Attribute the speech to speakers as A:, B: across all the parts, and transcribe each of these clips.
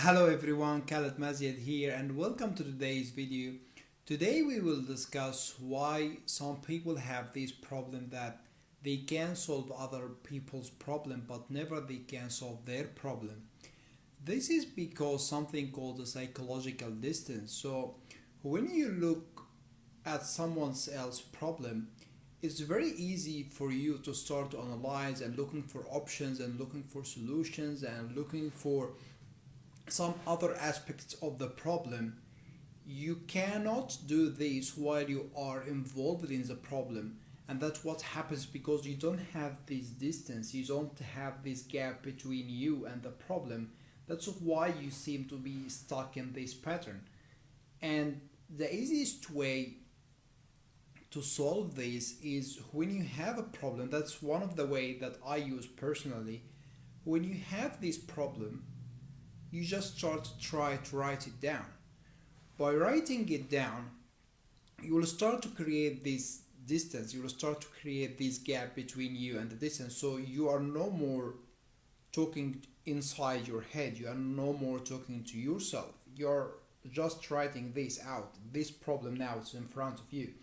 A: Hello everyone, Khaled Mazid here and welcome to today's video. Today we will discuss why some people have this problem that they can solve other people's problem but never they can solve their problem. This is because something called a psychological distance. So when you look at someone else's problem, it's very easy for you to start to analyze and looking for options and looking for solutions and looking for some other aspects of the problem. You cannot do this while you are involved in the problem, and that's what happens because you don't have this distance, you don't have this gap between you and the problem. That's why you seem to be stuck in this pattern. And the easiest way to solve this is when you have a problem. That's one of the way that I use personally. When you have this problem, you just start to try to write it down. By writing it down, you will start to create this distance, you will start to create this gap between you and the distance. So you are no more talking inside your head, you are no more talking to yourself, you're just writing this out. This problem now is in front of you.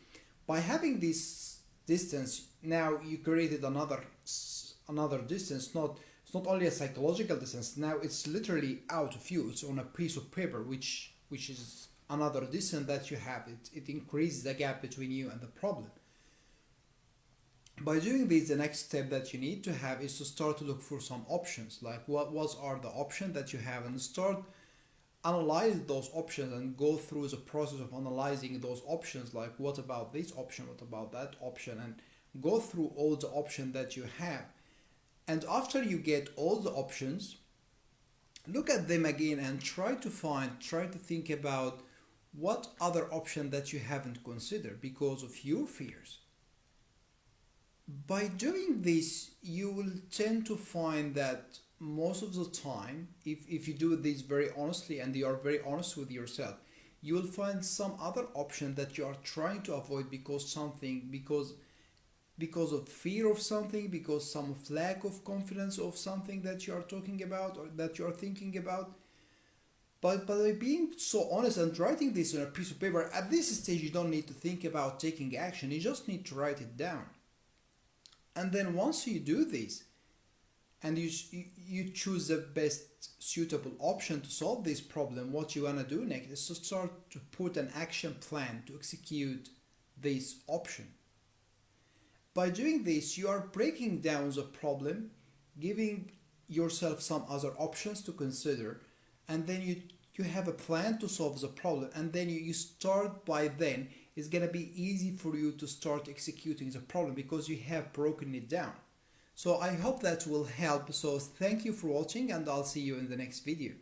A: By having this distance, now you created another distance. It's not only a psychological distance, now it's literally out of you. It's on a piece of paper, which is another distance that you have. It increases the gap between you and the problem. By doing this, the next step that you need to have is to start to look for some options, like what are the options that you have, and start analyze those options and go through the process of analyzing those options, like what about this option, what about that option, and go through all the options that you have. And after you get all the options, look at them again and try to think about what other option that you haven't considered because of your fears. By doing this, you will tend to find that most of the time, if you do this very honestly and you are very honest with yourself, you will find some other option that you are trying to avoid because of fear of something, because some lack of confidence of something that you are talking about or that you are thinking about. But by being so honest and writing this on a piece of paper, at this stage you don't need to think about taking action, you just need to write it down. And then once you do this, and you choose the best suitable option to solve this problem, what you want to do next is to start to put an action plan to execute this option. By doing this, you are breaking down the problem, giving yourself some other options to consider, and then you have a plan to solve the problem, and then you start. By then it's gonna be easy for you to start executing the problem because you have broken it down. So I hope that will help. So thank you for watching and I'll see you in the next video.